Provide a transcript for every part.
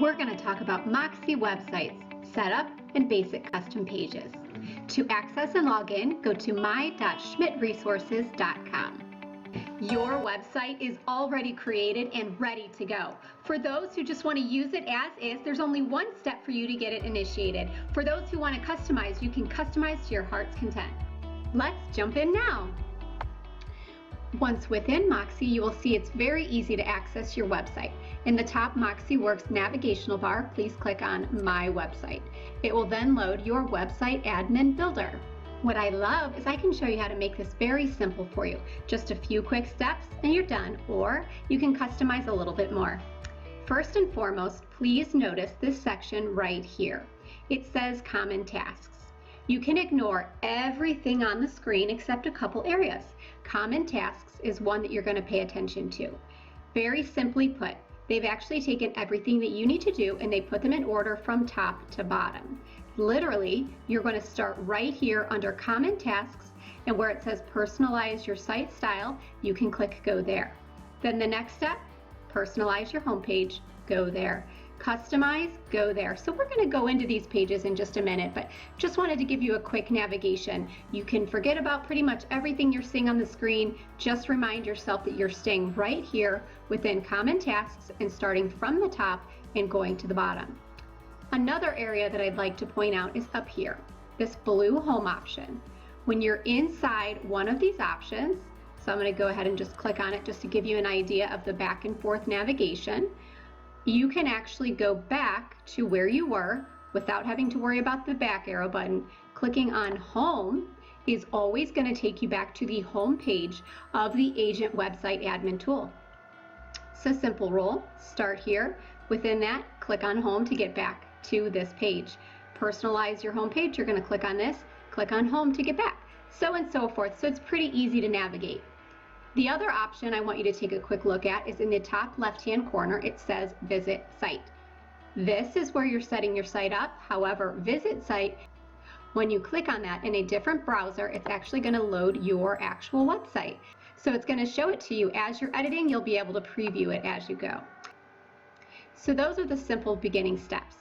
we're going to talk about Moxi websites, setup, and basic custom pages. To access and log in, go to my.schmidtresources.com. Your website is already created and ready to go. For those who just want to use it as is, there's only one step for you to get it initiated. For those who want to customize, you can customize to your heart's content. Let's jump in now. Once within Moxi, you will see it's very easy to access your website. In the top Moxi Works navigational bar, please click on My Website. It will then load your website admin builder. What I love is I can show you how to make this very simple for you. Just a few quick steps and you're done, or you can customize a little bit more. First and foremost, please notice this section right here. It says Common Tasks. You can ignore everything on the screen except a couple areas. Common Tasks is one that you're going to pay attention to. Very simply put, they've actually taken everything that you need to do and they put them in order from top to bottom. Literally, you're going to start right here under Common Tasks, and where it says Personalize Your Site Style, you can click Go There. Then the next step, Personalize your homepage, go there. Customize, go there. So we're going to go into these pages in just a minute, but just wanted to give you a quick navigation. You can forget about pretty much everything you're seeing on the screen. Just remind yourself that you're staying right here within Common Tasks and starting from the top and going to the bottom. Another area that I'd like to point out is up here, this blue home option. When you're inside one of these options, so I'm going to go ahead and just click on it just to give you an idea of the back and forth navigation. You can actually go back to where you were without having to worry about the back arrow button. Clicking on Home is always going to take you back to the home page of the Agent Website Admin tool. It's a simple rule. Start here. Within that, click on Home to get back to this page. Personalize your home page. You're going to click on this, click on Home to get back, so and so forth. So it's pretty easy to navigate. The other option I want you to take a quick look at is in the top left-hand corner. It says Visit Site. This is where you're setting your site up. However, Visit Site, when you click on that in a different browser, it's actually going to load your actual website. So it's going to show it to you as you're editing. You'll be able to preview it as you go. So those are the simple beginning steps.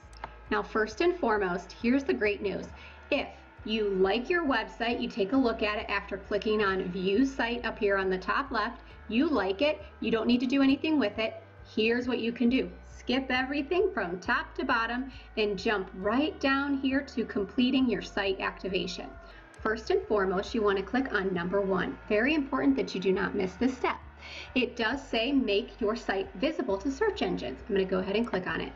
Now, first and foremost, here's the great news. If you like your website, you take a look at it after clicking on View Site up here on the top left, you like it, you don't need to do anything with it, here's what you can do. Skip everything from top to bottom and jump right down here to completing your site activation. First and foremost, you want to click on number 1. Very important that you do not miss this step. It does say make your site visible to search engines. I'm going to go ahead and click on it.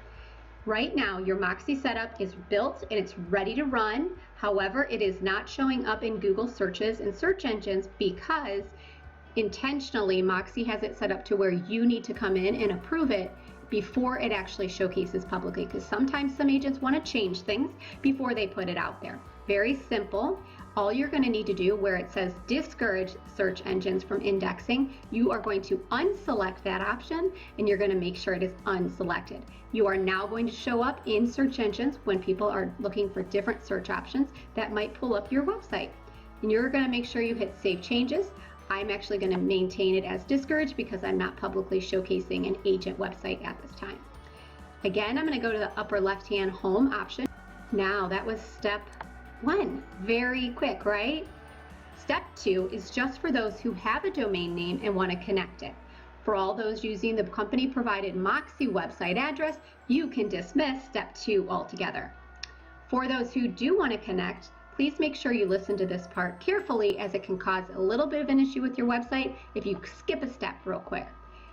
Right now, your Moxi setup is built and it's ready to run. However, it is not showing up in Google searches and search engines because intentionally Moxi has it set up to where you need to come in and approve it before it actually showcases publicly, because sometimes some agents want to change things before they put it out there. Very simple. All you're going to need to do, where it says discourage search engines from indexing, you are going to unselect that option and you're going to make sure it is unselected. You are now going to show up in search engines when people are looking for different search options that might pull up your website. And you're going to make sure you hit Save Changes. I'm actually going to maintain it as discouraged because I'm not publicly showcasing an agent website at this time. Again, I'm going to go to the upper left-hand home option. Now, that was step 1. Very quick, right? Step 2 is just for those who have a domain name and want to connect it. For all those using the company-provided Moxi website address, you can dismiss step 2 altogether. For those who do want to connect, please make sure you listen to this part carefully, as it can cause a little bit of an issue with your website if you skip a step real quick.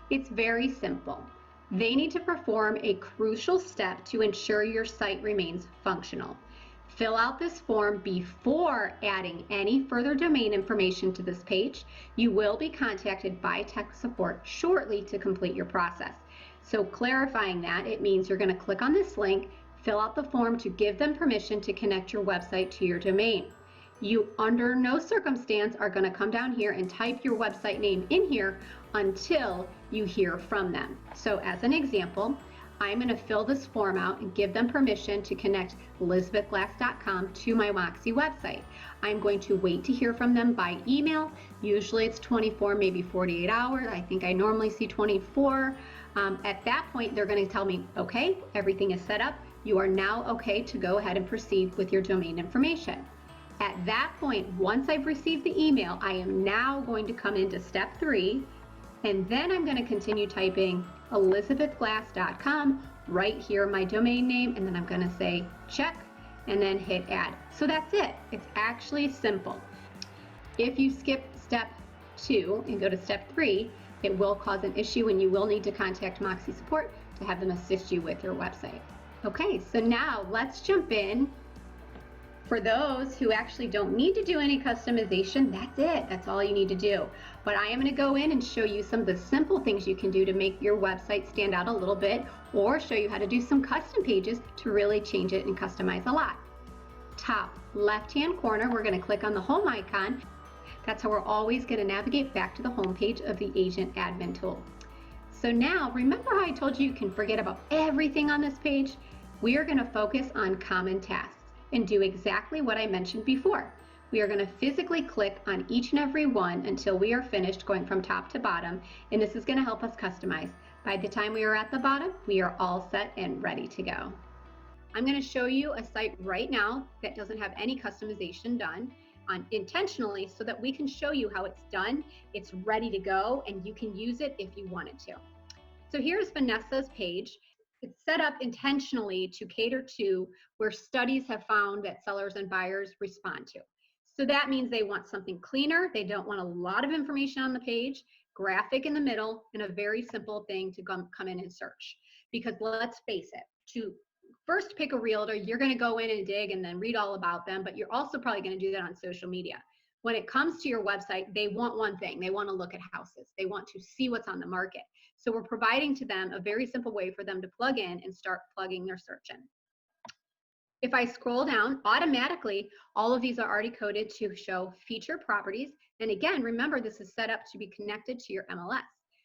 It's very simple. They need to perform a crucial step to ensure your site remains functional. Fill out this form before adding any further domain information to this page. You will be contacted by tech support shortly to complete your process. So clarifying that, it means you're going to click on this link, fill out the form to give them permission to connect your website to your domain. You, under no circumstance, are going to come down here and type your website name in here until you hear from them. So as an example, I'm going to fill this form out and give them permission to connect elizabethglass.com to my Moxi website. I'm going to wait to hear from them by email. Usually it's 24, maybe 48 hours. I think I normally see 24. At that point, they're going to tell me, okay, everything is set up. You are now okay to go ahead and proceed with your domain information. At that point, once I've received the email, I am now going to come into step 3, and then I'm going to continue typing elizabethglass.com right here, my domain name, and then I'm going to say check and then hit add. So that's it. It's actually simple. If you skip step 2 and go to step 3, it will cause an issue and you will need to contact Moxi support to have them assist you with your website. Okay, so now let's jump in. For those who actually don't need to do any customization, that's it. That's all you need to do. But I am going to go in and show you some of the simple things you can do to make your website stand out a little bit, or show you how to do some custom pages to really change it and customize a lot. Top left-hand corner, we're going to click on the home icon. That's how we're always going to navigate back to the home page of the Agent Admin tool. So now, remember how I told you you can forget about everything on this page? We are going to focus on common tasks and do exactly what I mentioned before. We are going to physically click on each and every one until we are finished going from top to bottom, and this is going to help us customize. By the time we are at the bottom, we are all set and ready to go. I'm going to show you a site right now that doesn't have any customization done intentionally, so that we can show you how it's done, it's ready to go, and you can use it if you wanted to. So here's Vanessa's page. It's set up intentionally to cater to where studies have found that sellers and buyers respond to. So that means they want something cleaner. They don't want a lot of information on the page, graphic in the middle, and a very simple thing to come in and search. Because let's face it, to first pick a realtor, you're going to go in and dig and then read all about them, but you're also probably going to do that on social media. When it comes to your website, they want one thing. They want to look at houses. They want to see what's on the market. So we're providing to them a very simple way for them to plug in and start plugging their search in. If I scroll down, automatically, all of these are already coded to show feature properties. And again, remember, this is set up to be connected to your MLS.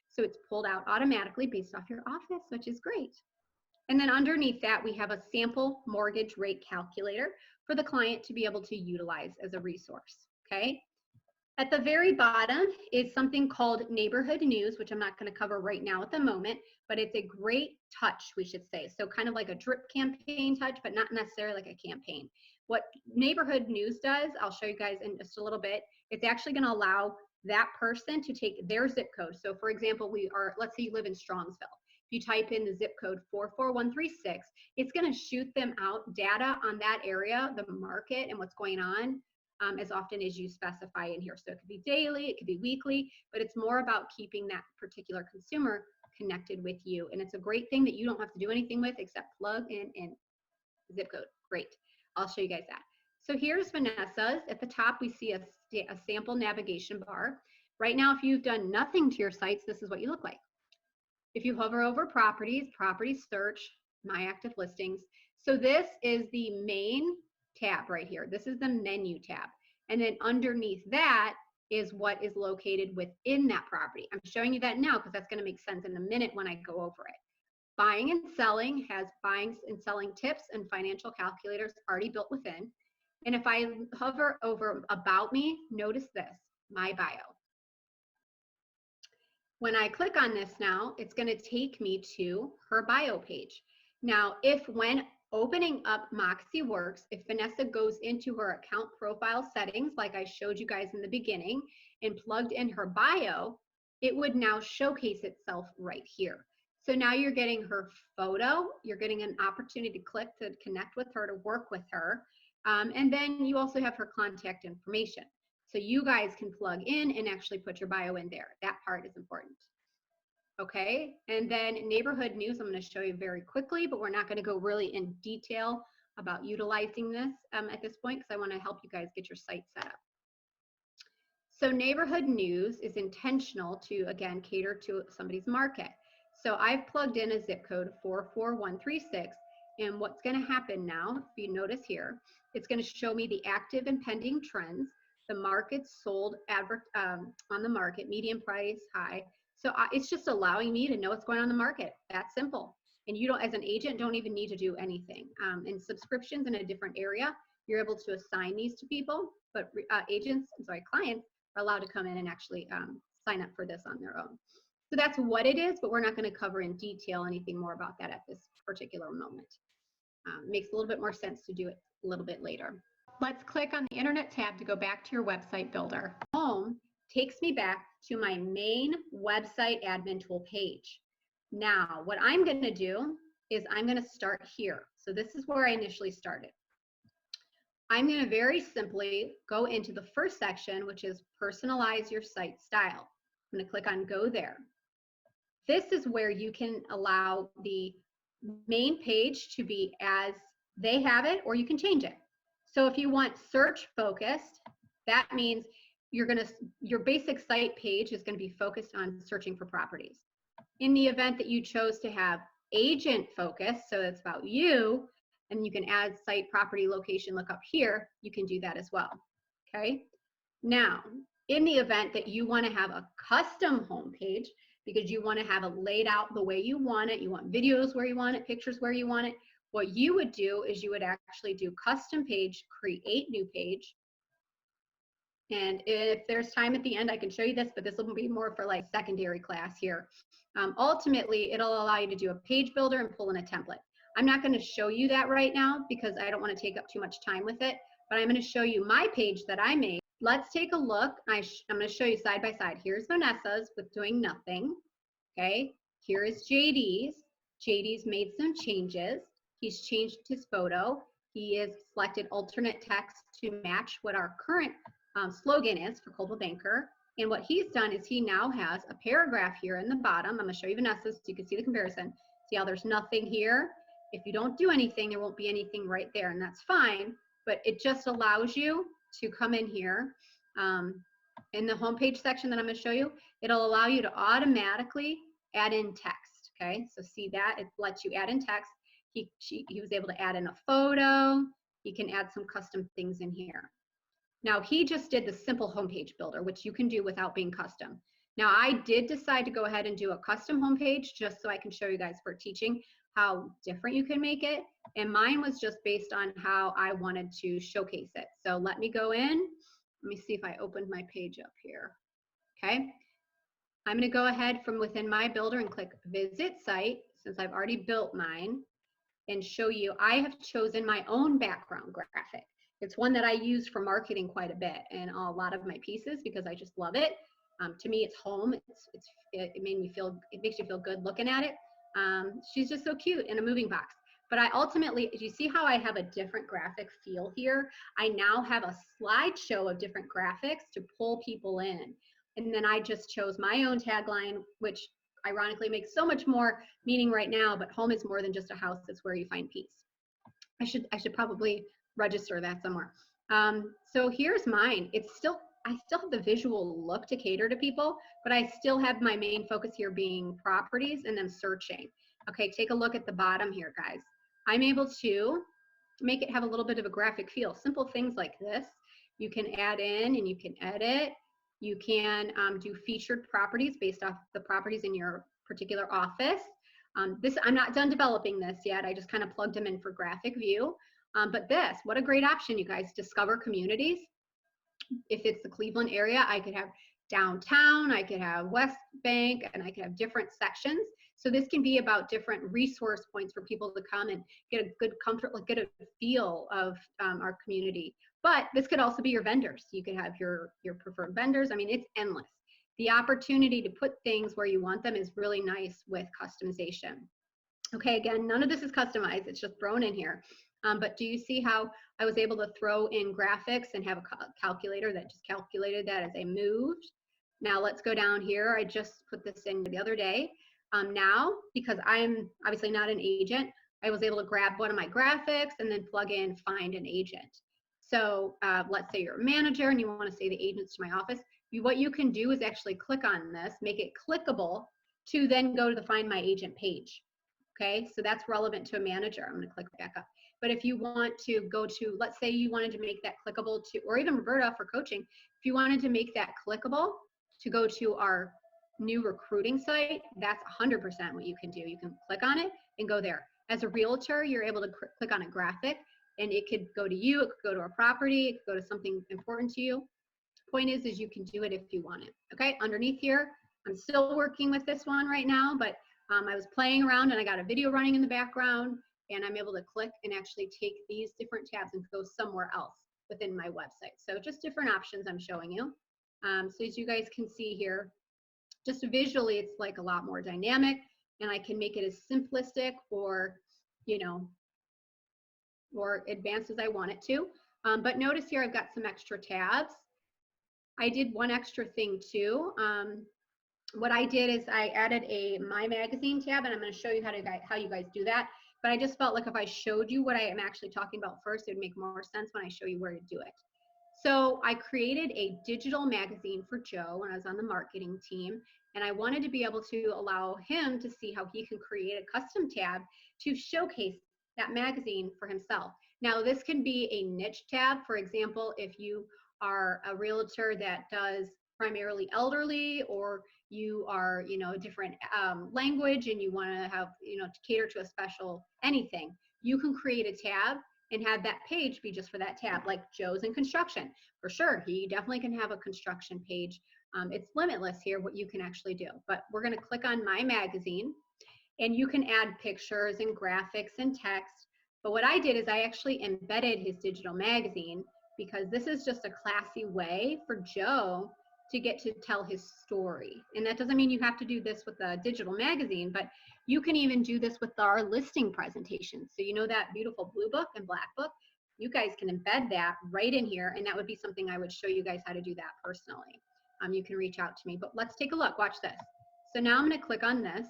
So it's pulled out automatically based off your office, which is great. And then underneath that, we have a sample mortgage rate calculator for the client to be able to utilize as a resource, okay? At the very bottom is something called neighborhood news, which I'm not going to cover right now at the moment, but it's a great touch, we should say. So kind of like a drip campaign touch, but not necessarily like a campaign. What neighborhood news does, I'll show you guys in just a little bit. It's actually going to allow that person to take their zip code. So for example, let's say you live in Strongsville. If you type in the zip code 44136, it's going to shoot them out data on that area, the market, and what's going on as often as you specify in here. So it could be daily, it could be weekly, but it's more about keeping that particular consumer connected with you. And it's a great thing that you don't have to do anything with except plug in zip code. Great. I'll show you guys that. So here's Vanessa's. At the top, we see a sample navigation bar. Right now, if you've done nothing to your sites, this is what you look like. If you hover over properties, property search, my active listings. So this is the main tab right here. This is the menu tab. And then underneath that is what is located within that property. I'm showing you that now because that's going to make sense in a minute when I go over it. Buying and selling has buying and selling tips and financial calculators already built within. And if I hover over about me, notice this, my bio. When I click on this now, it's going to take me to her bio page. Now, when opening up Moxi Works, if Vanessa goes into her account profile settings, like I showed you guys in the beginning, and plugged in her bio, it would now showcase itself right here. So now you're getting her photo, you're getting an opportunity to click to connect with her, to work with her, and then you also have her contact information. So you guys can plug in and actually put your bio in there. That part is important. Okay, and then neighborhood news, I'm going to show you very quickly, but we're not going to go really in detail about utilizing this at this point because I want to help you guys get your site set up. So neighborhood news is intentional to, again, cater to somebody's market. So I've plugged in a zip code 44136, and what's going to happen now, if you notice here, it's going to show me the active and pending trends, the markets sold on the market, median price, high. So it's just allowing me to know what's going on in the market. That's simple. And you don't, as an agent, don't even need to do anything. And subscriptions in a different area, you're able to assign these to people, but clients are allowed to come in and actually sign up for this on their own. So that's what it is, but we're not going to cover in detail anything more about that at this particular moment. Makes a little bit more sense to do it a little bit later. Let's click on the Internet tab to go back to your website builder. Home takes me back to my main website admin tool page. Now, what I'm going to do is I'm going to start here. So this is where I initially started. I'm going to very simply go into the first section, which is personalize your site style. I'm going to click on go there. This is where you can allow the main page to be as they have it, or you can change it. So if you want search focused, that means your basic site page is going to be focused on searching for properties. In the event that you chose to have agent focused, so it's about you, and you can add site, property, location, look up here, you can do that as well. Okay. Now, in the event that you want to have a custom home page, because you want to have it laid out the way you want it, you want videos where you want it, pictures where you want it, what you would do is you would actually do custom page, create new page. And if there's time at the end, I can show you this, but this will be more for like secondary class here. Ultimately, it'll allow you to do a page builder and pull in a template. I'm not going to show you that right now because I don't want to take up too much time with it, but I'm going to show you my page that I made. Let's take a look. I'm going to show you side by side. Here's Vanessa's with doing nothing. Okay. Here is JD's. JD's made some changes. He's changed his photo. He has selected alternate text to match what our current slogan is for Coldwell Banker. And what he's done is he now has a paragraph here in the bottom. I'm going to show you Vanessa's so you can see the comparison. See how there's nothing here? If you don't do anything, there won't be anything right there, and that's fine. But it just allows you to come in here in the homepage section that I'm going to show you. It'll allow you to automatically add in text. Okay, so see that it lets you add in text. He was able to add in a photo. He can add some custom things in here. Now he just did the simple homepage builder, which you can do without being custom. Now I did decide to go ahead and do a custom homepage just so I can show you guys for teaching how different you can make it. And mine was just based on how I wanted to showcase it. So let me go in. Let me see if I opened my page up here. Okay. I'm going to go ahead from within my builder and click visit site since I've already built mine and show you I have chosen my own background graphic. It's one that I use for marketing quite a bit and a lot of my pieces because I just love it. To me, it's home. It makes you feel good looking at it. She's just so cute in a moving box. But I ultimately, do you see how I have a different graphic feel here? I now have a slideshow of different graphics to pull people in. And then I just chose my own tagline, which ironically makes so much more meaning right now, but home is more than just a house, it's where you find peace. I should probably register that somewhere. So here's mine. I still have the visual look to cater to people, but I still have my main focus here being properties and then searching. Okay, take a look at the bottom here, guys. I'm able to make it have a little bit of a graphic feel. Simple things like this, you can add in and you can edit. You can do featured properties based off the properties in your particular office. I'm not done developing this yet. I just kind of plugged them in for graphic view. But what a great option, you guys. Discover communities. If it's the Cleveland area, I could have downtown, I could have West Bank, and I could have different sections. So this can be about different resource points for people to come and get a good comfort, get a feel of our community. But this could also be your vendors. You could have your preferred vendors. I mean, it's endless. The opportunity to put things where you want them is really nice with customization. Okay, again, none of this is customized. It's just thrown in here. But do you see how I was able to throw in graphics and have a calculator that just calculated that as I moved? Now let's go down here. I just put this in the other day. Now, because I'm obviously not an agent, I was able to grab one of my graphics and then plug in find an agent. So let's say you're a manager and you want to say the agents to my office. What you can do is actually click on this, make it clickable to then go to the find my agent page. Okay, so that's relevant to a manager. I'm going to click back up. But if you want to go to, let's say you wanted to make that clickable to, or even Roberta for coaching, if you wanted to make that clickable to go to our new recruiting site, that's 100% what you can do. You can click on it and go there. As a realtor, you're able to click on a graphic and it could go to you, it could go to a property, it could go to something important to you. Point is you can do it if you want it. Okay, underneath here, I'm still working with this one right now, but I was playing around and I got a video running in the background and I'm able to click and actually take these different tabs and go somewhere else within my website. So just different options I'm showing you. So as you guys can see here, just visually, it's like a lot more dynamic and I can make it as simplistic or, you know, or advanced as I want it to. But notice here, I've got some extra tabs. I did one extra thing too. What I did is I added a My Magazine tab, and I'm going to show you how you guys do that. But I just felt like if I showed you what I am actually talking about first, it would make more sense when I show you where to do it. So I created a digital magazine for Joe when I was on the marketing team, and I wanted to be able to allow him to see how he can create a custom tab to showcase that magazine for himself. Now, this can be a niche tab. For example, if you are a realtor that does primarily elderly, or you are, you know, a different language and you want to have, you know, to cater to a special anything, you can create a tab and have that page be just for that tab, like Joe's in construction. For sure, he definitely can have a construction page. It's limitless here what you can actually do. But we're going to click on My Magazine, and you can add pictures and graphics and text. But what I did is I actually embedded his digital magazine, because this is just a classy way for Joe to get to tell his story. And that doesn't mean you have to do this with a digital magazine, but you can even do this with our listing presentation. So you know that beautiful blue book and black book? You guys can embed that right in here, and that would be something I would show you guys how to do that personally. You can reach out to me, but let's take a look. Watch this. So now I'm going to click on this,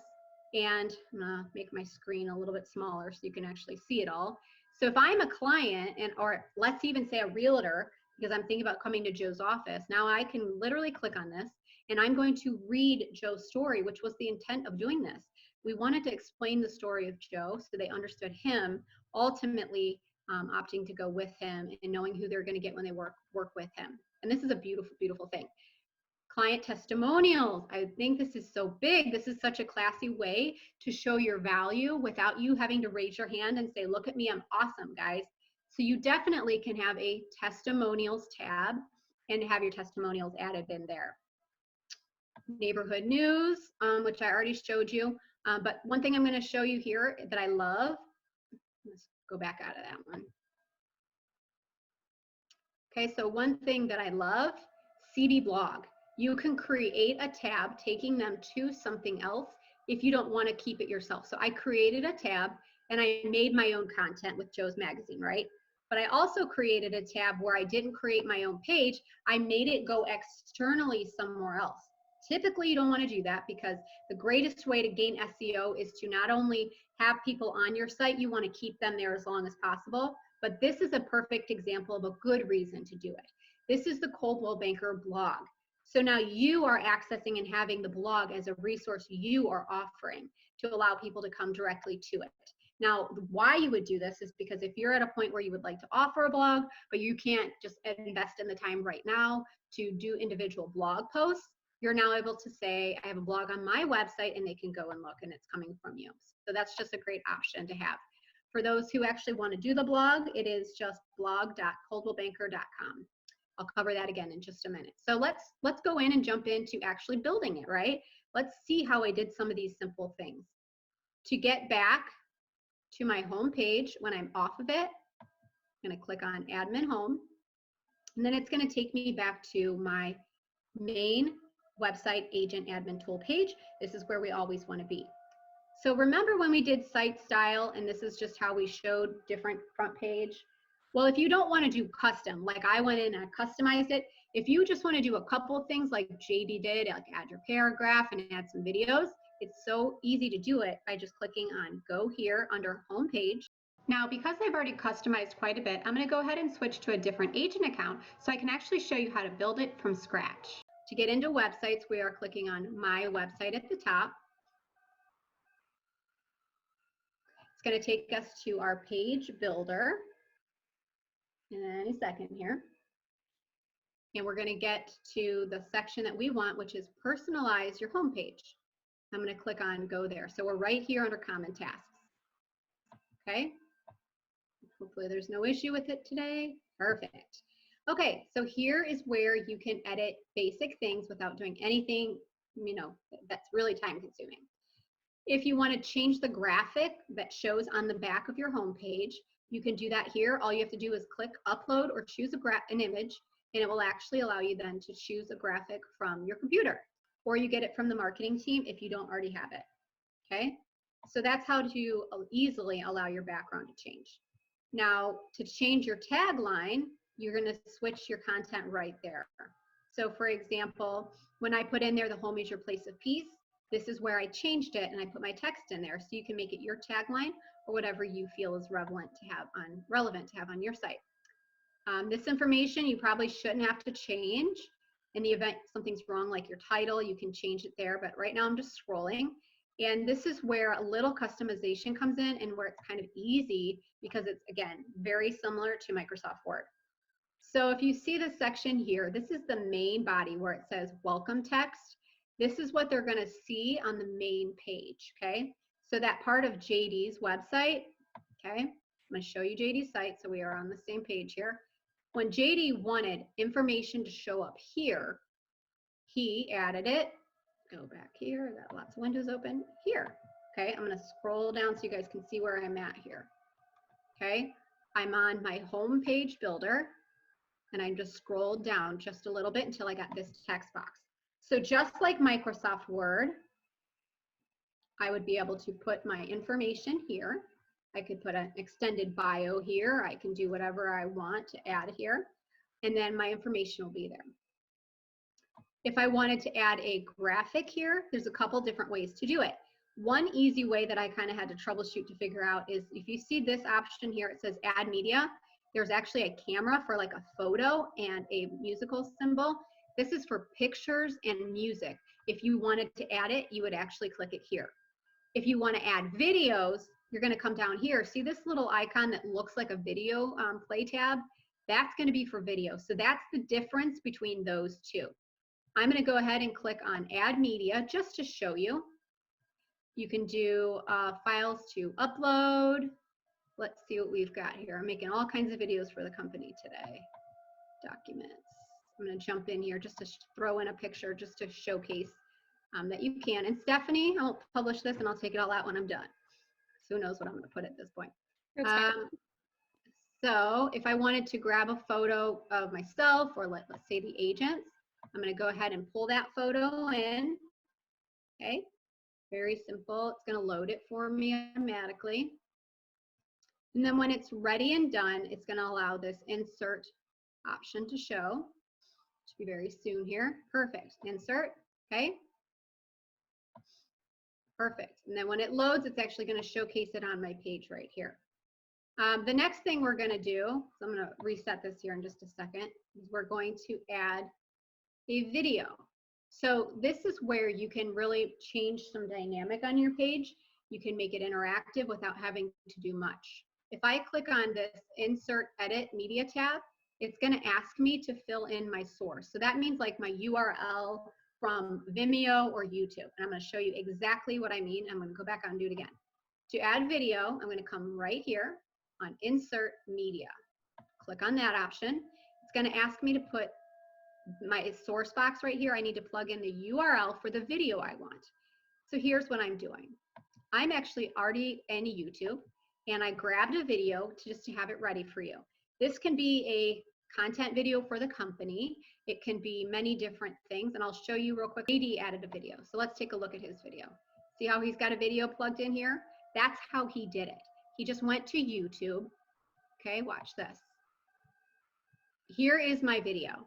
and I'm going to make my screen a little bit smaller so you can actually see it all. So if I'm a client, or let's even say a realtor, because I'm thinking about coming to Joe's office, now I can literally click on this and I'm going to read Joe's story, which was the intent of doing this. We wanted to explain the story of Joe so they understood him, ultimately opting to go with him and knowing who they're going to get when they work with him. And this is a beautiful, beautiful thing. Client testimonials. I think this is so big. This is such a classy way to show your value without you having to raise your hand and say, look at me, I'm awesome, guys. So you definitely can have a testimonials tab and have your testimonials added in there. Neighborhood news, which I already showed you. But one thing I'm going to show you here that I love, let's go back out of that one. Okay, so one thing that I love, CD blog. You can create a tab taking them to something else if you don't want to keep it yourself. So I created a tab and I made my own content with Joe's Magazine, right? But I also created a tab where I didn't create my own page. I made it go externally somewhere else. Typically, you don't want to do that, because the greatest way to gain SEO is to not only have people on your site, you want to keep them there as long as possible. But this is a perfect example of a good reason to do it. This is the Coldwell Banker blog. So now you are accessing and having the blog as a resource you are offering to allow people to come directly to it. Now, why you would do this is because if you're at a point where you would like to offer a blog, but you can't just invest in the time right now to do individual blog posts, you're now able to say, I have a blog on my website, and they can go and look, and it's coming from you. So that's just a great option to have. For those who actually want to do the blog, it is just blog.coldwellbanker.com. I'll cover that again in just a minute. So let's go in and jump into actually building it, right? Let's see how I did some of these simple things. To get back to my home page when I'm off of it, I'm going to click on Admin Home, and then it's going to take me back to my main website agent admin tool page. This is where we always want to be. So remember when we did site style, and this is just how we showed different front page? Well, if you don't want to do custom, like I went in and I customized it, if you just want to do a couple things like JD did, like add your paragraph and add some videos, it's so easy to do it by just clicking on Go Here under Home Page. Now, because I've already customized quite a bit, I'm going to go ahead and switch to a different agent account so I can actually show you how to build it from scratch. To get into websites, we are clicking on My Website at the top. It's going to take us to our page builder in a second here. and we're going to get to the section that we want, which is personalize your homepage. I'm going to click on go there. So we're right here under common tasks. Okay. Hopefully there's no issue with it today. Perfect. Okay, so here is where you can edit basic things without doing anything, that's really time consuming. If you want to change the graphic that shows on the back of your homepage, you can do that here. All you have to do is click upload or choose an image, and it will actually allow you then to choose a graphic from your computer, or you get it from the marketing team if you don't already have it. Okay, so that's how to easily allow your background to change. Now, to change your tagline, you're going to switch your content right there. So for example, when I put in there, the home is your place of peace, this is where I changed it and I put my text in there, so you can make it your tagline or whatever you feel is relevant to have on your site. This information you probably shouldn't have to change. In the event something's wrong, like your title, you can change it there, but right now I'm just scrolling. And this is where a little customization comes in and where it's kind of easy because it's, again, very similar to Microsoft Word. So if you see this section here, this is the main body where it says welcome text. This is what they're going to see on the main page, okay? So that part of JD's website, okay? I'm going to show you JD's site so we are on the same page here. When JD wanted information to show up here, he added it. Go back here, I got lots of windows open here. Okay, I'm going to scroll down so you guys can see where I'm at here. Okay, I'm on my home page builder and I just scrolled down just a little bit until I got this text box. So just like Microsoft Word, I would be able to put my information here. I could put an extended bio here. I can do whatever I want to add here, and then my information will be there. If I wanted to add a graphic here, there's a couple different ways to do it. One easy way that I kind of had to troubleshoot to figure out is if you see this option here, it says add media. There's actually a camera for like a photo and a musical symbol. This is for pictures and music. If you wanted to add it, you would actually click it here. If you want to add videos, you're going to come down here. See this little icon that looks like a video play tab? That's going to be for video. So that's the difference between those two. I'm going to go ahead and click on add media just to show you. You can do files to upload. Let's see what we've got here. I'm making all kinds of videos for the company today. Documents. I'm going to jump in here just to throw in a picture just to showcase that you can. And Stephanie, I'll publish this and I'll take it all out when I'm done. So who knows what I'm going to put at this point. So if I wanted to grab a photo of myself or let's say the agents, I'm going to go ahead and pull that photo in. Okay, very simple. It's going to load it for me automatically. And then when it's ready and done, it's going to allow this insert option to show. Should be very soon here. Perfect. Insert. Okay. Perfect. And then when it loads, it's actually going to showcase it on my page right here. The next thing we're going to do, so I'm going to reset this here in just a second, is we're going to add a video. So this is where you can really change some dynamic on your page. You can make it interactive without having to do much. If I click on this insert edit media tab, it's going to ask me to fill in my source. So that means like my URL from Vimeo or YouTube. And I'm going to show you exactly what I mean. I'm going to go back and do it again. To add video, I'm going to come right here on insert media. Click on that option. It's going to ask me to put my source box right here. I need to plug in the URL for the video I want. So here's what I'm doing. I'm actually already in YouTube and I grabbed a video just to have it ready for you. This can be a content video for the company. It can be many different things, and I'll show you real quick. JD added a video, so let's take a look at his video. See how he's got a video plugged in here? That's how he did it. He just went to YouTube. Okay, watch this. Here is my video.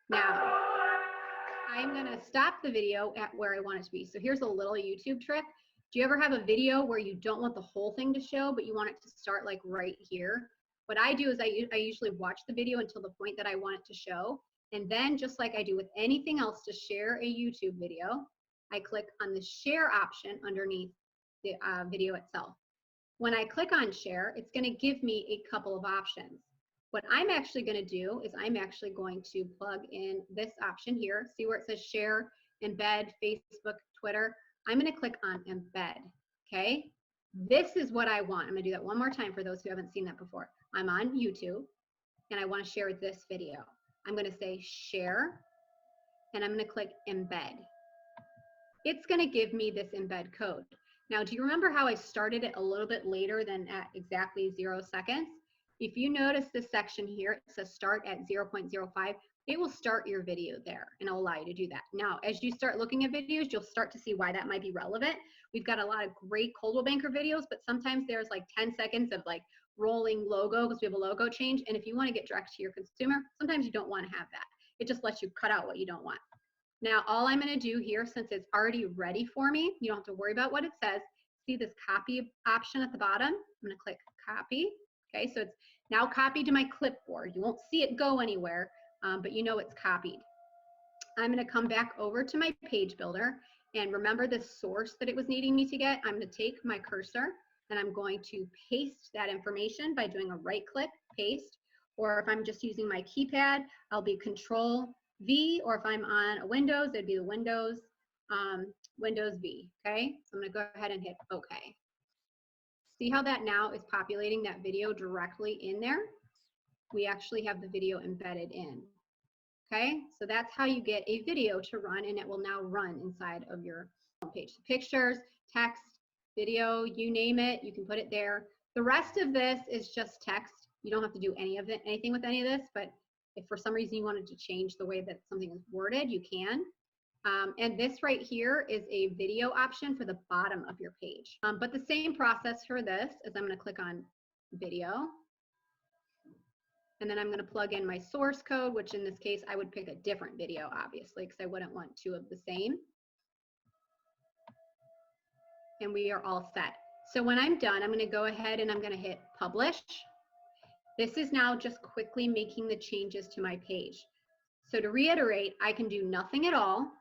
Now, I'm gonna stop the video at where I want it to be. So here's a little YouTube trick. Do you ever have a video where you don't want the whole thing to show, but you want it to start like right here? What I do is I usually watch the video until the point that I want it to show. And then just like I do with anything else to share a YouTube video, I click on the share option underneath the video itself. When I click on share, it's going to give me a couple of options. What I'm actually going to do is I'm actually going to plug in this option here. See where it says share, embed, Facebook, Twitter. I'm going to click on embed. Okay. This is what I want. I'm going to do that one more time for those who haven't seen that before. I'm on YouTube and I want to share this video. I'm going to say share and I'm going to click embed. It's going to give me this embed code. Now, do you remember how I started it a little bit later than at exactly 0 seconds? If you notice this section here, it says start at 0.05. It will start your video there and it'll allow you to do that. Now, as you start looking at videos, you'll start to see why that might be relevant. We've got a lot of great Coldwell Banker videos, but sometimes there's like 10 seconds of like rolling logo because we have a logo change. And if you want to get direct to your consumer, sometimes you don't want to have that. It just lets you cut out what you don't want. Now, all I'm going to do here, since it's already ready for me, you don't have to worry about what it says. See this copy option at the bottom? I'm going to click copy. Okay, so it's now copied to my clipboard. You won't see it go anywhere, but you know it's copied. I'm going to come back over to my page builder, and remember the source that it was needing me to get. I'm going to take my cursor and I'm going to paste that information by doing a right click, paste, or if I'm just using my keypad, I'll be Control V, or if I'm on a Windows, it'd be the Windows V. Okay, so I'm going to go ahead and hit OK. See how that now is populating that video directly in there? We actually have the video embedded in. Okay, so that's how you get a video to run, and it will now run inside of your homepage. Pictures, text, video, you name it, you can put it there. The rest of this is just text. You don't have to do anything with any of this, but if for some reason you wanted to change the way that something is worded, you can. And this right here is a video option for the bottom of your page. But the same process for this is I'm going to click on video. And then I'm going to plug in my source code, which in this case, I would pick a different video, obviously, because I wouldn't want two of the same. And we are all set. So when I'm done, I'm going to go ahead and I'm going to hit publish. This is now just quickly making the changes to my page. So to reiterate, I can do nothing at all,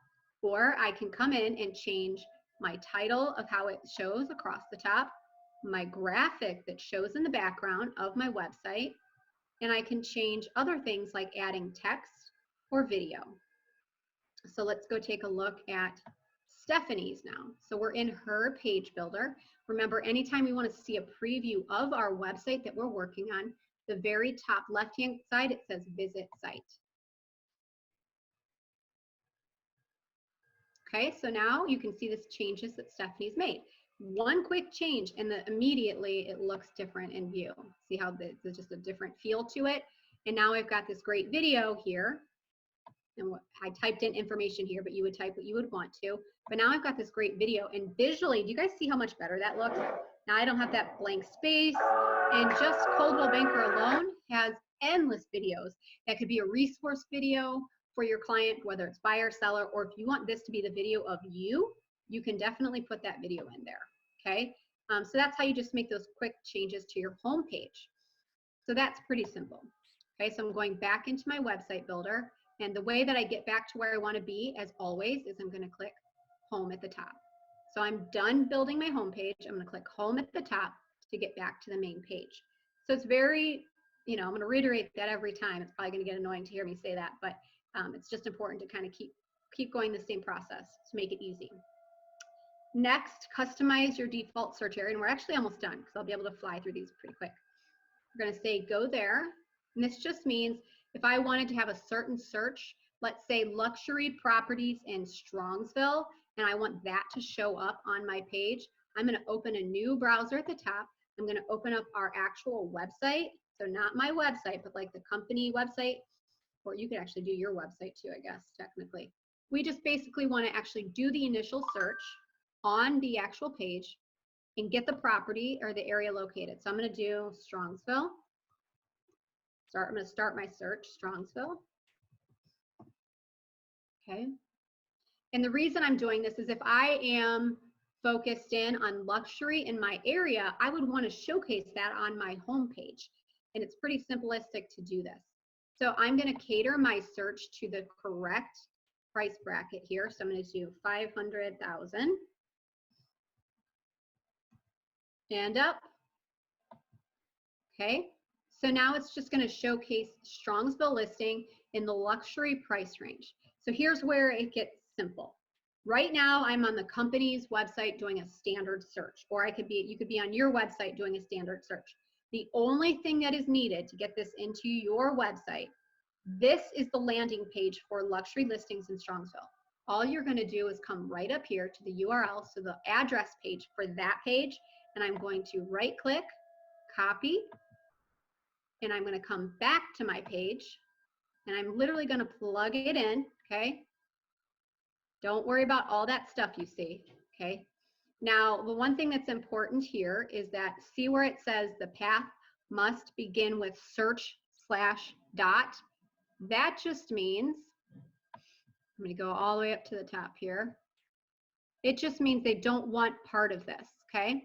or I can come in and change my title of how it shows across the top, my graphic that shows in the background of my website, and I can change other things like adding text or video. So let's go take a look at Stephanie's now. So we're in her page builder. Remember, anytime we want to see a preview of our website that we're working on, the very top left-hand side, it says visit site. Okay, so now you can see the changes that Stephanie's made. One quick change and immediately it looks different in view. See how there's just a different feel to it. And now I've got this great video here. And I typed in information here, but you would type what you would want to. But now I've got this great video, and visually, do you guys see how much better that looks? Now I don't have that blank space, and just Coldwell Banker alone has endless videos. That could be a resource video for your client, whether it's buyer, seller, or if you want this to be the video of you, you can definitely put that video in there, okay? So that's how you just make those quick changes to your home page. So that's pretty simple. Okay, so I'm going back into my website builder, and the way that I get back to where I want to be, as always, is I'm going to click home at the top. So I'm done building my home page. I'm going to click home at the top to get back to the main page. So it's very, I'm going to reiterate that every time. It's probably going to get annoying to hear me say that, but it's just important to kind of keep going the same process to make it easy. Next, customize your default search area, and we're actually almost done because I'll be able to fly through these pretty quick. We're going to say go there, and this just means if I wanted to have a certain search, let's say luxury properties in Strongsville, and I want that to show up on my page, I'm going to open a new browser at the top. I'm going to open up our actual website, so not my website, but like the company website, or you could actually do your website too, I guess, technically. We just basically want to actually do the initial search on the actual page and get the property or the area located. So I'm going to do Strongsville. I'm going to start my search, Strongsville. Okay. And the reason I'm doing this is if I am focused in on luxury in my area, I would want to showcase that on my homepage. And it's pretty simplistic to do this. So I'm going to cater my search to the correct price bracket here. So I'm going to do 500,000 and up. Okay. So now it's just going to showcase Strongsville listing in the luxury price range. So here's where it gets simple. Right now, I'm on the company's website doing a standard search, or you could be on your website doing a standard search. The only thing that is needed to get this into your website, this is the landing page for luxury listings in Strongsville. All you're going to do is come right up here to the URL, so the address page for that page, and I'm going to right click, copy, and I'm going to come back to my page, and I'm literally going to plug it in, okay? Don't worry about all that stuff you see, okay? Now, the one thing that's important here is that, see where it says the path must begin with search/dot? That just means, I'm going to go all the way up to the top here. It just means they don't want part of this, okay?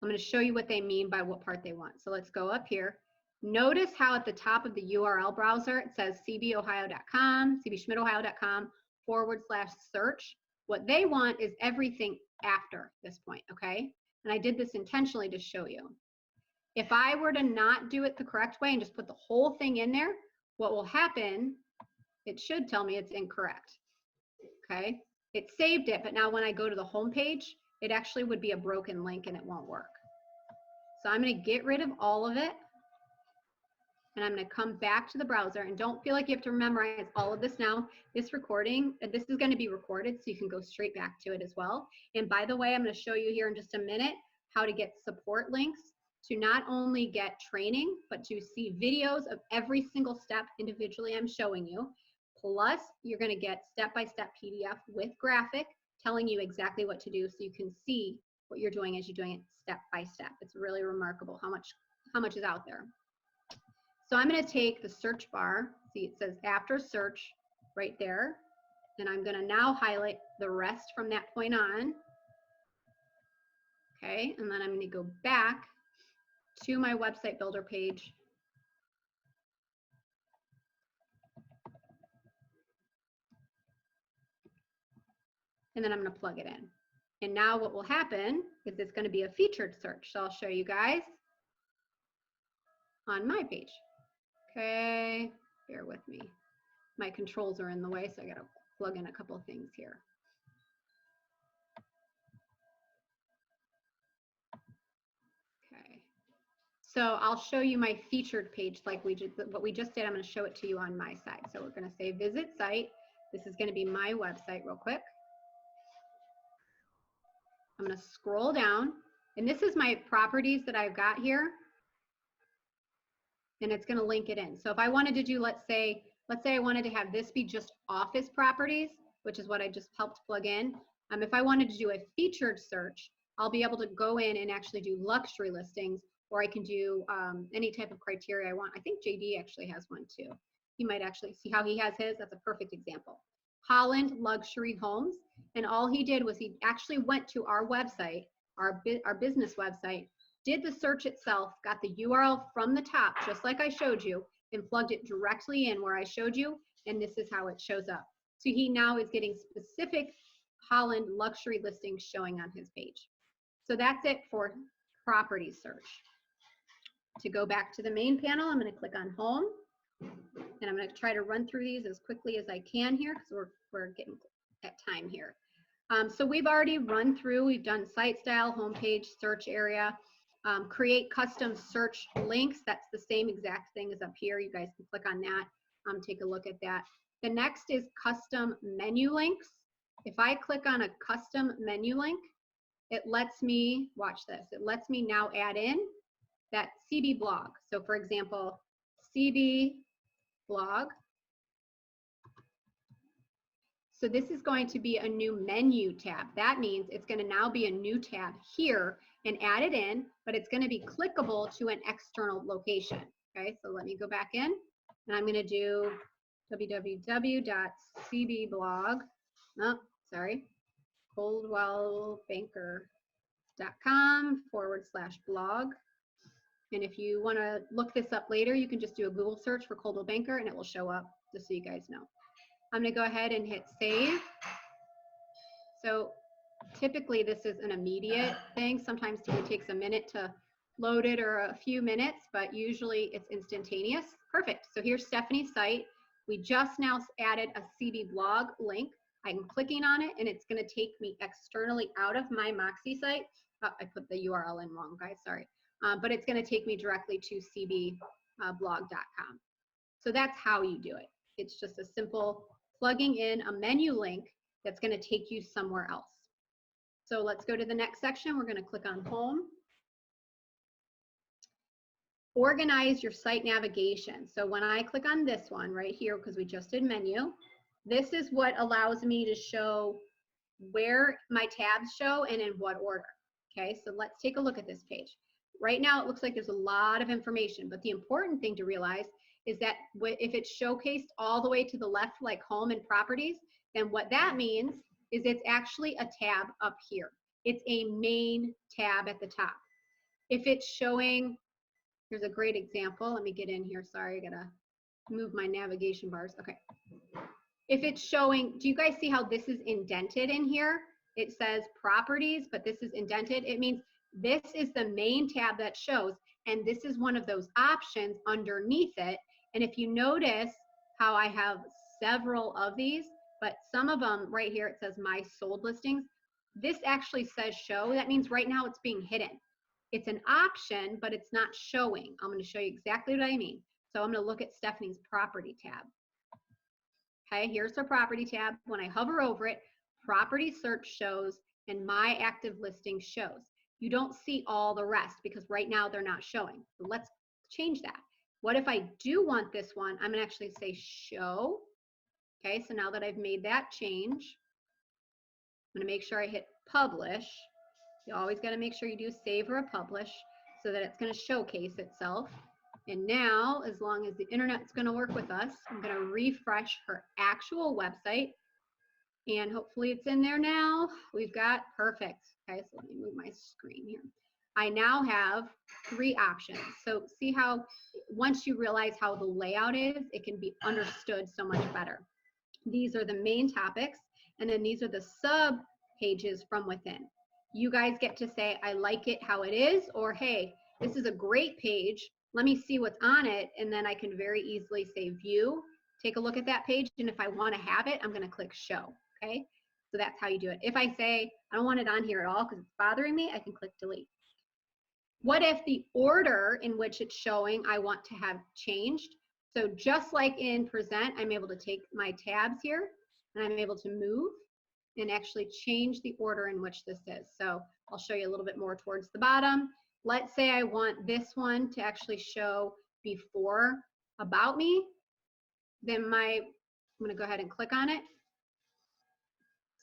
I'm going to show you what they mean by what part they want. So let's go up here. Notice how at the top of the URL browser, it says cbohio.com, cbschmidtohio.com/search. What they want is everything after this point, okay? And I did this intentionally to show you. If I were to not do it the correct way and just put the whole thing in there, what will happen, it should tell me it's incorrect, okay? It saved it, but now when I go to the home page, it actually would be a broken link and it won't work. So I'm going to get rid of all of it. And I'm going to come back to the browser, and don't feel like you have to memorize all of this now. This recording, this is going to be recorded, so you can go straight back to it as well. And by the way, I'm going to show you here in just a minute how to get support links to not only get training, but to see videos of every single step individually I'm showing you. Plus, you're going to get step-by-step PDF with graphic telling you exactly what to do, so you can see what you're doing as you're doing it step by step. It's really remarkable how much is out there. So I'm going to take the search bar, see it says after search right there, and I'm going to now highlight the rest from that point on. Okay, and then I'm going to go back to my website builder page. And then I'm going to plug it in. And now what will happen is it's going to be a featured search. So I'll show you guys on my page. Okay, bear with me. My controls are in the way, so I got to plug in a couple of things here. Okay, so I'll show you my featured page like what we just did. I'm going to show it to you on my side. So we're going to say visit site. This is going to be my website real quick. I'm going to scroll down, and this is my properties that I've got here, and it's going to link it in. So if I wanted to do, let's say I wanted to have this be just office properties, which is what I just helped plug in. If I wanted to do a featured search, I'll be able to go in and actually do luxury listings, or I can do any type of criteria I want. I think JD actually has one too. He might actually see how he has his. That's a perfect example. Holland Luxury Homes, and all he did was he actually went to our website, our business website, did the search itself, got the URL from the top, just like I showed you, and plugged it directly in where I showed you, and this is how it shows up. So he now is getting specific Holland luxury listings showing on his page. So that's it for property search. To go back to the main panel, I'm going to click on home, and I'm going to try to run through these as quickly as I can here because we're getting at time here. So we've already run through, we've done site style, homepage, search area, create custom search links. That's the same exact thing as up here. You guys can click on that, take a look at that. The next is custom menu links. If I click on a custom menu link, it lets me, watch this, it lets me now add in that CB blog. So for example, CB blog. So this is going to be a new menu tab. That means it's going to now be a new tab here and add it in, but it's going to be clickable to an external location. Okay, so let me go back in, and I'm going to do www.cbblog, coldwellbanker.com/blog. And if you want to look this up later, you can just do a Google search for Coldwell Banker and it will show up, just so you guys know. I'm going to go ahead and hit save. So typically this is an immediate thing. Sometimes it takes a minute to loaded or a few minutes, but usually it's instantaneous. Perfect. So here's Stephanie's site. We just now added a CB blog link. I'm clicking on it and it's going to take me externally out of my Moxi site. Oh, I put the URL in wrong, guys, sorry. But it's going to take me directly to cbblog.com. So that's how you do it. It's just a simple plugging in a menu link that's going to take you somewhere else. So let's go to the next section. We're going to click on home. Organize your site navigation. So when I click on this one right here, because we just did menu, this is what allows me to show where my tabs show and in what order. Okay, so let's take a look at this page. Right now it looks like there's a lot of information, but the important thing to realize is that if it's showcased all the way to the left, like home and properties, then what that means is it's actually a tab up here. It's a main tab at the top. If it's showing, here's a great example. Let me get in here. Sorry, I gotta move my navigation bars. Okay. If it's showing, do you guys see how this is indented in here? It says properties, but this is indented. It means this is the main tab that shows, and this is one of those options underneath it. And if you notice how I have several of these, but some of them right here, it says my sold listings. This actually says show. That means right now it's being hidden. It's an option, but it's not showing. I'm going to show you exactly what I mean. So I'm going to look at Stephanie's property tab. Okay, here's her property tab. When I hover over it, property search shows and my active listing shows. You don't see all the rest because right now they're not showing. So let's change that. What if I do want this one? I'm gonna actually say show. Okay, so now that I've made that change, I'm gonna make sure I hit publish. You always gotta make sure you do save or publish so that it's gonna showcase itself. And now, as long as the internet's going to work with us, I'm going to refresh her actual website. And hopefully it's in there now. We've got perfect. Okay, so let me move my screen here. I now have 3 options. So see how once you realize how the layout is, it can be understood so much better. These are the main topics, and then these are the sub pages from within. You guys get to say, I like it how it is, or hey, this is a great page. Let me see what's on it, and then I can very easily say view, take a look at that page, and if I want to have it, I'm going to click show, okay? So that's how you do it. If I say I don't want it on here at all because it's bothering me, I can click delete. What if the order in which it's showing I want to have changed? So just like in present, I'm able to take my tabs here, and I'm able to move and actually change the order in which this is. So I'll show you a little bit more towards the bottom. Let's say I want this one to actually show before about me, then I'm gonna go ahead and click on it.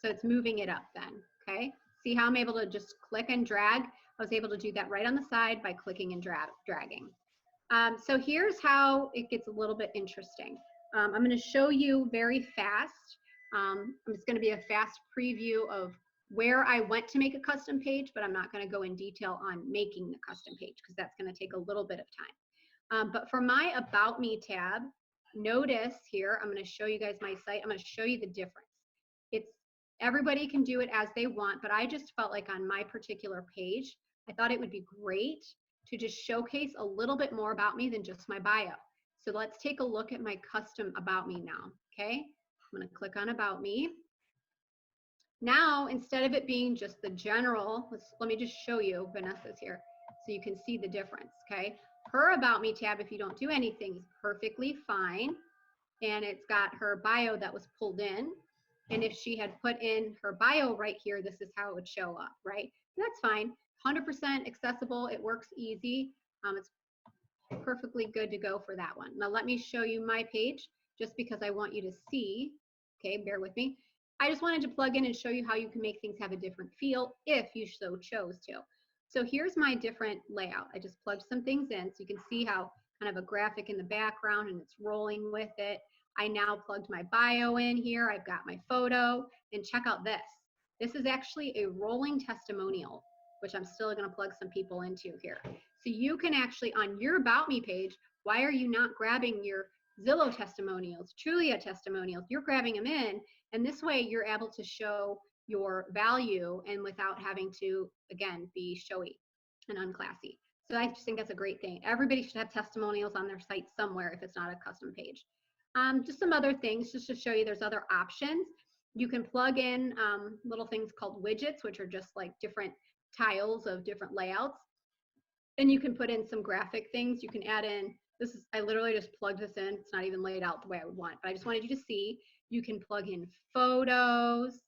So it's moving it up then, okay? See how I'm able to just click and drag? I was able to do that right on the side by clicking and dragging. So here's how it gets a little bit interesting. I'm gonna show you very fast. It's gonna be a fast preview of where I went to make a custom page, but I'm not going to go in detail on making the custom page because that's going to take a little bit of time. But for my About Me tab, notice here, I'm going to show you guys my site. I'm going to show you the difference. Everybody can do it as they want, but I just felt like on my particular page, I thought it would be great to just showcase a little bit more about me than just my bio. So let's take a look at my custom About Me now, okay? I'm going to click on About Me. Now, instead of it being just the general, let me just show you, Vanessa's here, so you can see the difference, okay? Her About Me tab, if you don't do anything, is perfectly fine. And it's got her bio that was pulled in. And if she had put in her bio right here, this is how it would show up, right? That's fine, 100% accessible, it works easy. It's perfectly good to go for that one. Now let me show you my page, just because I want you to see, okay, bear with me. I just wanted to plug in and show you how you can make things have a different feel if you so chose to. So here's my different layout. I just plugged some things in so you can see how kind of a graphic in the background and it's rolling with it. I now plugged my bio in here. I've got my photo, and check out this. This is actually a rolling testimonial, which I'm still going to plug some people into here. So you can actually, on your About Me page, why are you not grabbing your Zillow testimonials, Trulia testimonials? You're grabbing them in, and this way you're able to show your value and without having to, again, be showy and unclassy. So I just think that's a great thing. Everybody should have testimonials on their site somewhere if it's not a custom page. Just some other things just to show you there's other options. You can plug in little things called widgets, which are just like different tiles of different layouts. And you can put in some graphic things. You can add in, this is, I literally just plugged this in. It's not even laid out the way I would want, but I just wanted you to see. You can plug in photos.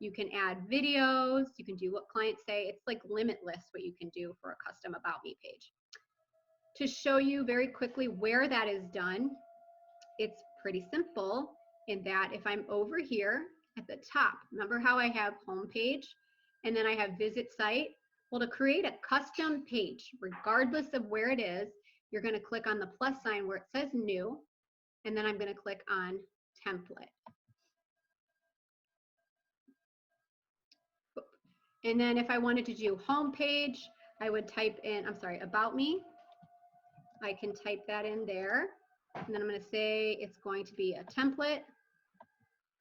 You can add videos. You can do what clients say. It's like limitless what you can do for a custom About Me page. To show you very quickly where that is done, it's pretty simple in that if I'm over here at the top, remember how I have home page and then I have visit site? Well, to create a custom page, regardless of where it is, you're going to click on the plus sign where it says new, and then I'm going to click on template. And then if I wanted to do home page, I would type in, I'm sorry, about me. I can type that in there. And then I'm going to say it's going to be a template.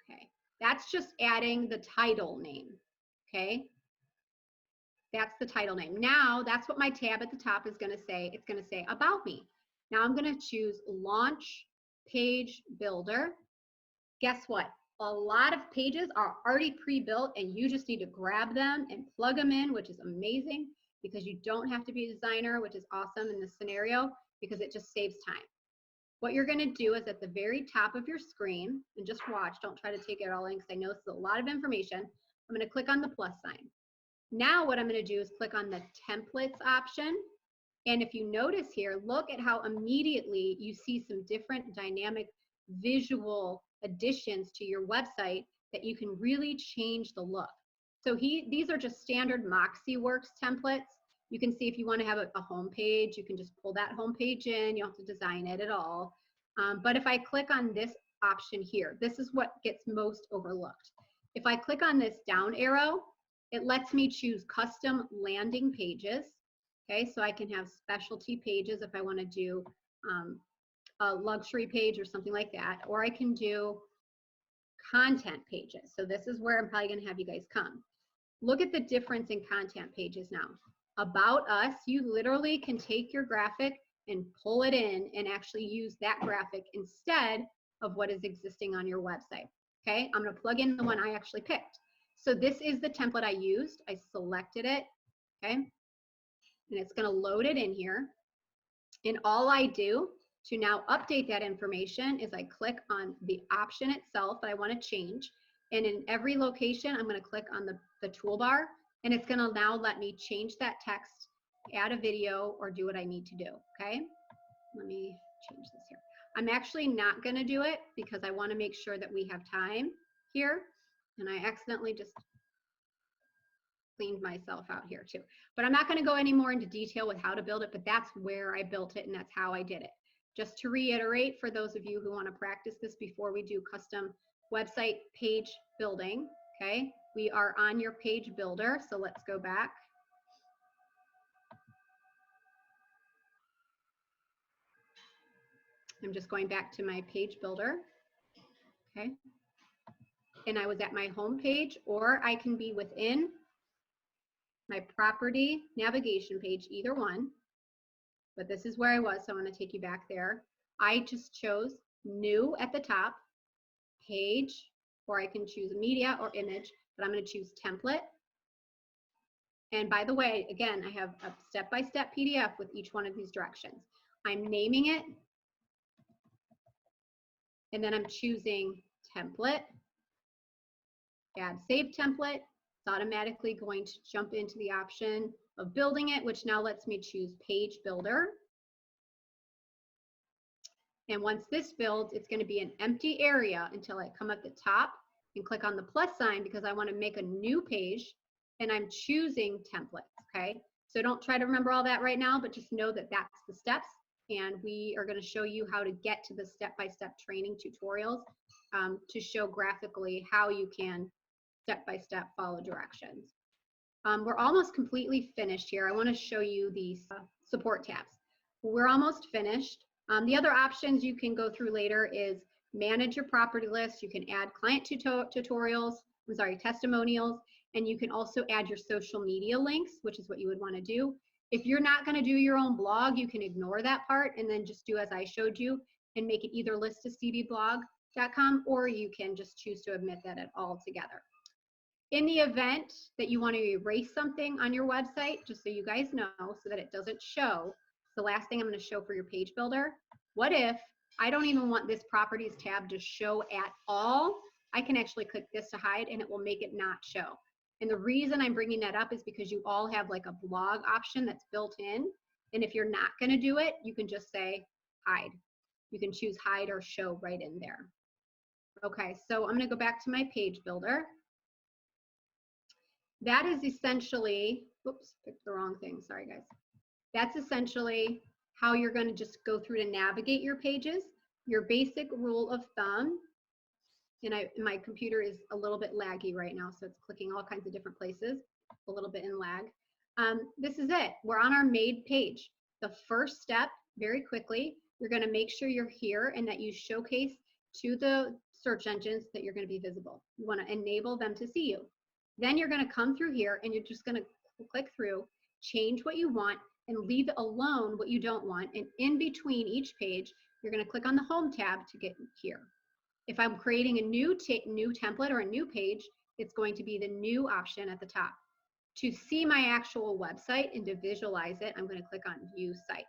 Okay, that's just adding the title name. Okay, that's the title name. Now that's what my tab at the top is going to say. It's going to say about me. Now I'm going to choose launch page builder. Guess what? A lot of pages are already pre-built and you just need to grab them and plug them in, which is amazing because you don't have to be a designer, which is awesome in this scenario because it just saves time. What you're going to do is at the very top of your screen, and just watch, don't try to take it all in because I know this is a lot of information. I'm going to click on the plus sign. Now what I'm going to do is click on the templates option. And if you notice here, look at how immediately you see some different dynamic visual additions to your website that you can really change the look. So these are just standard Moxi Works templates. You can see if you want to have a home page, you can just pull that home page in. You don't have to design it at all. But if I click on this option here, this is what gets most overlooked. If I click on this down arrow, it lets me choose custom landing pages. Okay, so I can have specialty pages if I want to do a luxury page or something like that, or I can do content pages. So this is where I'm probably going to have you guys come. Look at the difference in content pages now. About us, you literally can take your graphic and pull it in and actually use that graphic instead of what is existing on your website. Okay, I'm going to plug in the one I actually picked. So this is the template I used. I selected it. Okay, and it's going to load it in here. And all I do to now update that information is I click on the option itself that I want to change. And in every location, I'm going to click on the toolbar, and it's going to now let me change that text, add a video, or do what I need to do. Okay, let me change this here. I'm actually not going to do it because I want to make sure that we have time here. And I accidentally just cleaned myself out here too. But I'm not going to go any more into detail with how to build it, but that's where I built it and that's how I did it. Just to reiterate, for those of you who want to practice this before we do custom website page building, okay, we are on your page builder. So let's go back. I'm just going back to my page builder. Okay. And I was at my home page, or I can be within my property navigation page, either one. But this is where I was, so I'm going to take you back there. I just chose new at the top, page, or I can choose media or image, but I'm going to choose template. And by the way, again, I have a step-by-step PDF with each one of these directions. I'm naming it, and then I'm choosing template, add save template. It's automatically going to jump into the option of building it, which now lets me choose page builder. And once this builds, it's going to be an empty area until I come at the top and click on the plus sign because I want to make a new page and I'm choosing templates. Okay, so don't try to remember all that right now, but just know that that's the steps. And we are going to show you how to get to the step-by-step training tutorials to show graphically how you can step-by-step follow directions. We're almost completely finished here. I want to show you these support tabs. We're almost finished. The other options you can go through later is manage your property list. You can add client testimonials, and you can also add your social media links, which is what you would want to do. If you're not going to do your own blog, you can ignore that part and then just do as I showed you and make it either list to cbblog.com, or you can just choose to omit that altogether. In the event that you want to erase something on your website, just so you guys know, so that it doesn't show, the last thing I'm going to show for your page builder. What if I don't even want this properties tab to show at all? I can actually click this to hide and it will make it not show. And the reason I'm bringing that up is because you all have like a blog option that's built in. And if you're not going to do it, you can just say hide. You can choose hide or show right in there. Okay, so I'm going to go back to my page builder. That is essentially, oops, picked the wrong thing. Sorry, guys. That's essentially how you're going to just go through to navigate your pages. Your basic rule of thumb, and my computer is a little bit laggy right now, so it's clicking all kinds of different places, a little bit in lag. This is it. We're on our made page. The first step, very quickly, you're going to make sure you're here and that you showcase to the search engines that you're going to be visible. You want to enable them to see you. Then you're going to come through here and you're just going to click through, change what you want, and leave alone what you don't want. And in between each page, you're going to click on the Home tab to get here. If I'm creating a new template or a new page, it's going to be the new option at the top. To see my actual website and to visualize it, I'm going to click on View Site.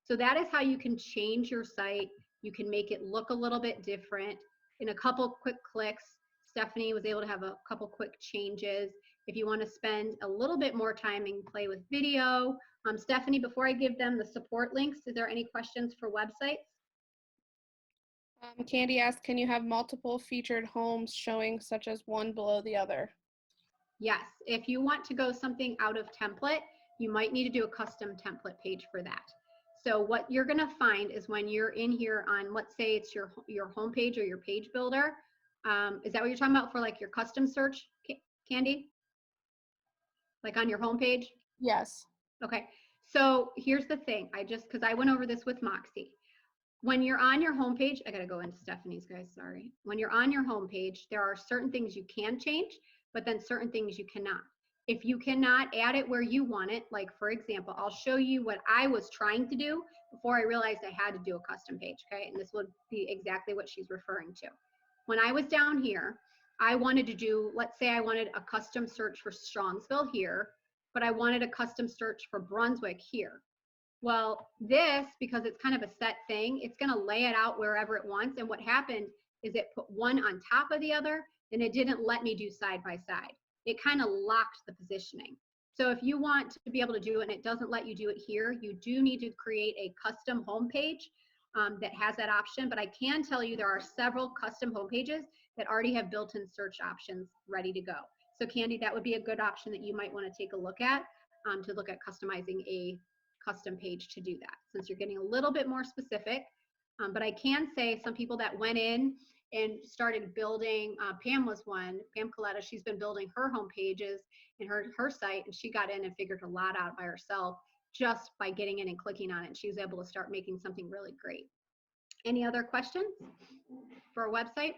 So that is how you can change your site. You can make it look a little bit different. In a couple quick clicks, Stephanie was able to have a couple quick changes. If you want to spend a little bit more time and play with video, Stephanie, before I give them the support links, is there any questions for websites? Candy asked, can you have multiple featured homes showing such as one below the other? Yes, if you want to go something out of template, you might need to do a custom template page for that. So what you're going to find is when you're in here on, let's say it's your home page or your page builder. Is that what you're talking about for like your custom search, Candy? Like on your home page? Yes. Okay. So here's the thing. Because I went over this with Moxi. When you're on your home page, I got to go into Stephanie's, guys, sorry. When you're on your home page, there are certain things you can change, but then certain things you cannot. If you cannot add it where you want it, like for example, I'll show you what I was trying to do before I realized I had to do a custom page, okay? And this would be exactly what she's referring to. When I was down here, I wanted to do, let's say I wanted a custom search for Strongsville here, but I wanted a custom search for Brunswick here. Well, this, because it's kind of a set thing, it's going to lay it out wherever it wants. And what happened is it put one on top of the other, and it didn't let me do side by side. It kind of locked the positioning. So if you want to be able to do it and it doesn't let you do it here, you do need to create a custom home page that has that option. But I can tell you there are several custom home pages that already have built-in search options ready to go. So Candy, that would be a good option that you might want to take a look at to look at customizing a custom page to do that, since you're getting a little bit more specific. But I can say some people that went in and started building, Pam was one, Pam Coletta, she's been building her home pages and her site, and she got in and figured a lot out by herself just by getting in and clicking on it. She was able to start making something really great. Any other questions for a website?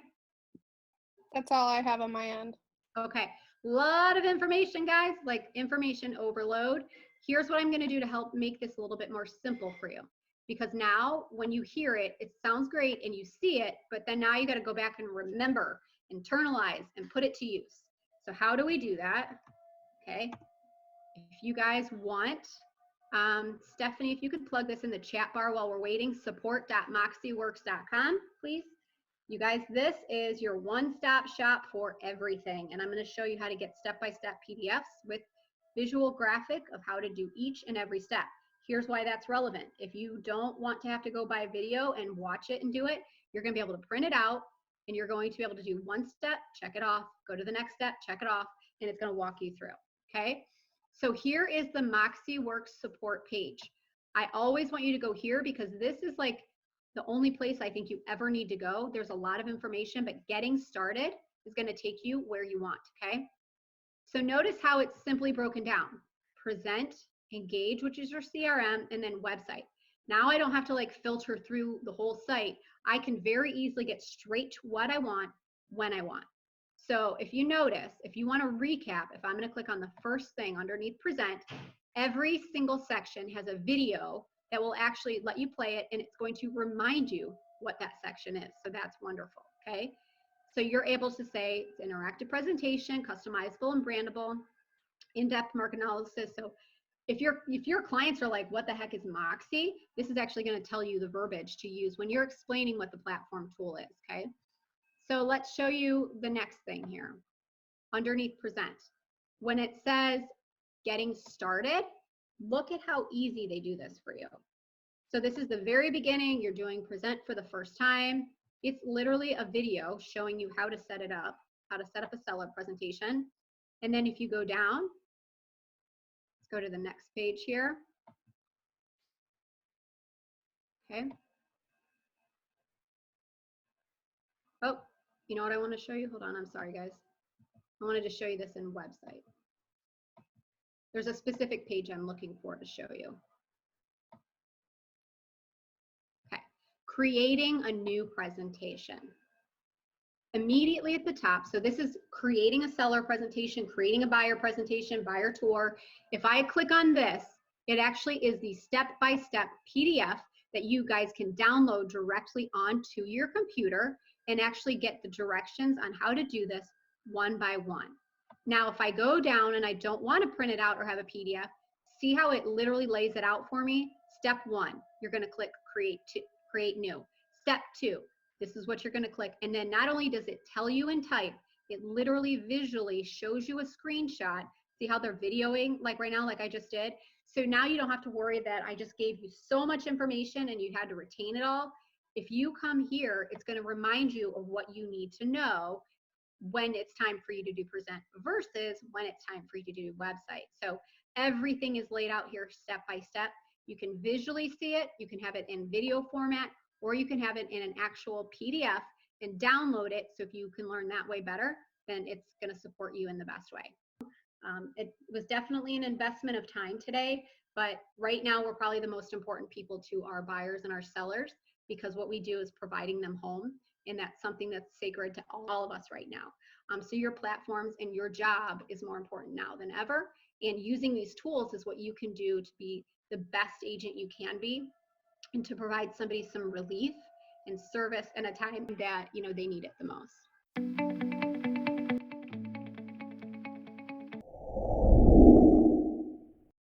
That's all I have on my end. Okay, a lot of information, guys, like information overload. Here's what I'm going to do to help make this a little bit more simple for you. Because now when you hear it, it sounds great and you see it, but then now you got to go back and remember, internalize, and put it to use. So how do we do that? Okay, if you guys want, Stephanie, if you could plug this in the chat bar while we're waiting, support.moxiworks.com, please. You guys, this is your one-stop shop for everything. And I'm going to show you how to get step-by-step PDFs with visual graphic of how to do each and every step. Here's why that's relevant. If you don't want to have to go buy a video and watch it and do it, you're going to be able to print it out and you're going to be able to do one step, check it off, go to the next step, check it off, and it's going to walk you through. Okay. So here is the Moxi Works support page. I always want you to go here because this is like the only place I think you ever need to go. There's a lot of information, but getting started is going to take you where you want. Okay. So notice how it's simply broken down. Present, engage, which is your CRM, and then website. Now I don't have to like filter through the whole site. I can very easily get straight to what I want when I want. So if you notice, if you want to recap, if I'm going to click on the first thing underneath present, every single section has a video that will actually let you play it, and it's going to remind you what that section is. So that's wonderful, okay? So you're able to say it's interactive presentation, customizable and brandable, in-depth market analysis. So if your clients are like, what the heck is Moxi? This is actually going to tell you the verbiage to use when you're explaining what the platform tool is, okay? So let's show you the next thing here. Underneath present, when it says getting started, look at how easy they do this for you. So this is the very beginning. You're doing present for the first time. It's literally a video showing you how to set it up, how to set up a seller presentation. And then if you go down, let's go to the next page here. Okay. Oh, you know what I want to show you? Hold on, I'm sorry, guys. I wanted to show you this in website. There's a specific page I'm looking for to show you. Okay, creating a new presentation. Immediately at the top, so this is creating a seller presentation, creating a buyer presentation, buyer tour. If I click on this, it actually is the step-by-step PDF that you guys can download directly onto your computer and actually get the directions on how to do this one by one. Now, if I go down and I don't want to print it out or have a PDF, see how it literally lays it out for me? Step 1, you're going to click create new. Step 2, this is what you're going to click. And then not only does it tell you in type, it literally visually shows you a screenshot. See how they're videoing like right now, like I just did? So now you don't have to worry that I just gave you so much information and you had to retain it all. If you come here, it's going to remind you of what you need to know when it's time for you to do present versus when it's time for you to do website. So everything is laid out here step by step. You can visually see it, you can have it in video format, or you can have it in an actual PDF and download it. So if you can learn that way better, then it's going to support you in the best way. It was definitely an investment of time today, but right now we're probably the most important people to our buyers and our sellers because what we do is providing them home, and that's something that's sacred to all of us right now. So your platforms and your job is more important now than ever, and using these tools is what you can do to be the best agent you can be and to provide somebody some relief and service in a time that they need it the most.